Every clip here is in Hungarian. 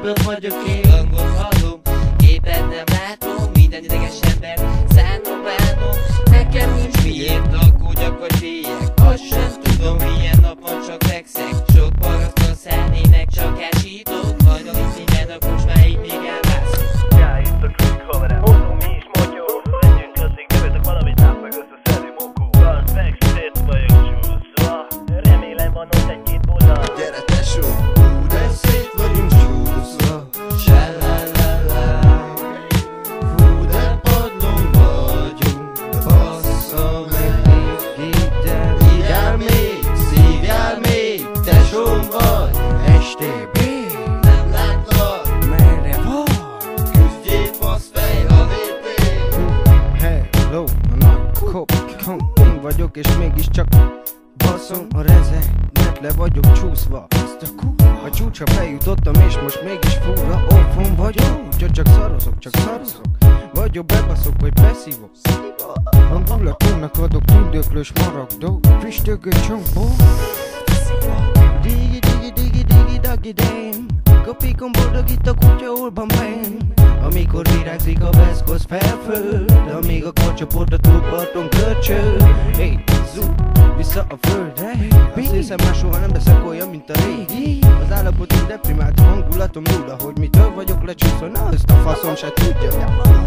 Közelből vagyok én, hangot hallom, képet nem látom, minden ideges ember szánom, bánom. Nekem nincs miért aggódjak vagy féljek, azt sem tudom, milyen nap van, csak fekszek. Sok parasztal szállnének, csak ásítok, hajnali minden nap most már így még elvászok. Ja, itt a Quick haverem, hozom mi is motyó. Menjünk közénk, nevetek valamit nap meg összeszedő mokó. Bazd meg, szét vagyok csúszva, remélem van ott egy-két bola. Gyere tesó, de szét vagyunk csúszva. Sá-la-la-la. Fú, de padlón vagyunk, bassza meg végigem. Írjál még, szívjál még, tesóm vagy. STB, nem látlak, merre vagy? küzdjél faszfej, ha lépél. Hello, a nagy kopkon én vagyok, és mégiscsak baszom a rezeget, le vagyok csúszva. Ezt a kurva a csúcsra feljutottam, és most mégis fura offon vagyok. Úgyhogy csak szarozok. Vagyok bebaszok, vagy beszívok. Hangulatónak adok tündöklős maragdó, füstögő csombó. Digi dém, kapikon boldog itt a kutya olban benn. Amikor virágzik a veszkosz felföld, amíg a kacsapod a túlparton körcsöl. Hey, zoom, vissza a földre. Azt hiszem már soha nem leszek olyan, mint a régi. Az állapotom deprimált, hangulatom nulla. Hogy mitől vagyok lecsúszva, na ezt a faszom se tudja.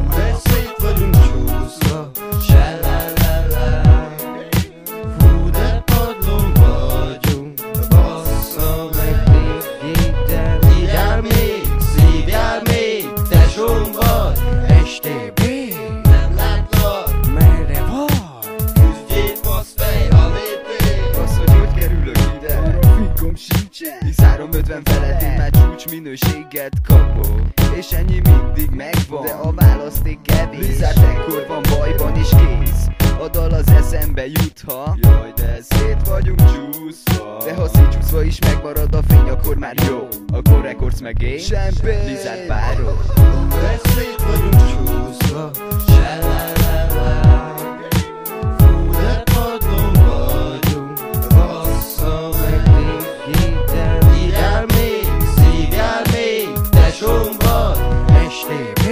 De szét vagyunk csúszva. Sá-la-la-la. Fú, de padlón vagyunk, bassza meg végigem. Írjál még, szívjál még, tesóm vagy. STB, Nem látlak, merre vagy? küzdjél faszfej, ha lépél. Az, hogy kerülök ide, arra fingom sincsen. Hisz 350 felett én már csúcs minőséget kapok, és ennyi mindig megvan, de a választék kevés. Blizzard ekkor van bajban is kész, a dal az eszembe jutha. Jaj, de szét vagyunk csúszva. De ha szétcsúszva is megmarad a fény, akkor már jó. Akkor Records meg én, Blizzard párok. De szét vagyunk csúszva. Sá-la-la-la. Fú, de padlón vagyunk, bassza meg végigem. Írjál még, szívjál még, tesóm vagy. STB,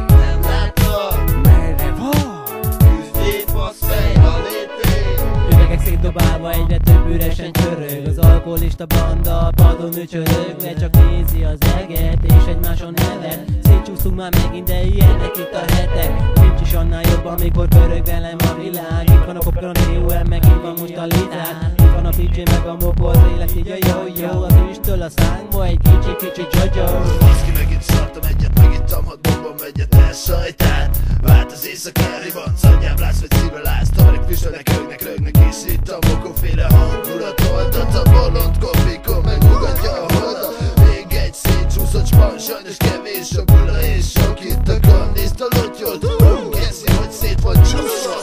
Nem látlak, merre vagy? küzdjél faszfej, ha lépél. Üvegek szétdobálva egyre több üresen csörög. Az alkoholista banda a padon ücsörög, le csak nézi az eget és egymáson nevet. Szétcsúszunk már megint, de ilyenek itt a hetek. Nincs is annál jobb, amikor pörög velem a világ. Itt van a popcorn, a TUM, meg itt van most a litár. Itt van a PJ, meg a mokol, az élet így a jó-jó. A füsttől a szánkba egy kicsi Jojo. Baszki, megint szartam egyet, megittam 6 bomba megyet, elszajtát. Vált az éjszakári van, szanyább látsz, vagy szívvel látsz. Tavarik füstölnek, rögnek, és itt a mokóféle hangulat. Oldat a bolond kopikon, megugatja a holdat. Még egy szétcsúszott span, sajnos kevés a bula, és sok itt a kandiszt a lotyot. Keszi, hogy szét van csúszva.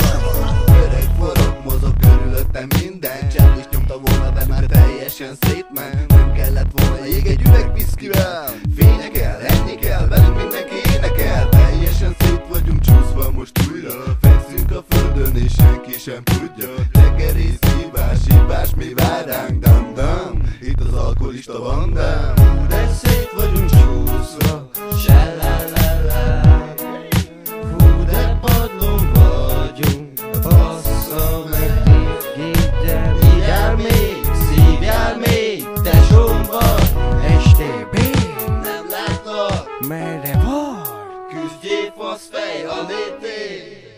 Öreg forog, mozog körülöttem minden. Csáv is nyomta volna, de már teljesen szétment. Nem kellett volna jég egy üveg viszkivel. Fénye kell, enni kell, velünk mindenki énekel. Teljesen szét vagyunk csúszva most újra. Fekszünk a földön és senki sem tudja. Tekerés, hívás, mi vár ránk, dam-dam. Itt az alkoholista bandám. De szét vagyunk csúszva. Sá-la-la-la. Fú, de padlón vagyunk, bassza meg végigem. Írjál még, szívjál még, tesóm vagy. STB, Nem látlak, merre vagy? küzdjél faszfej, ha lépél.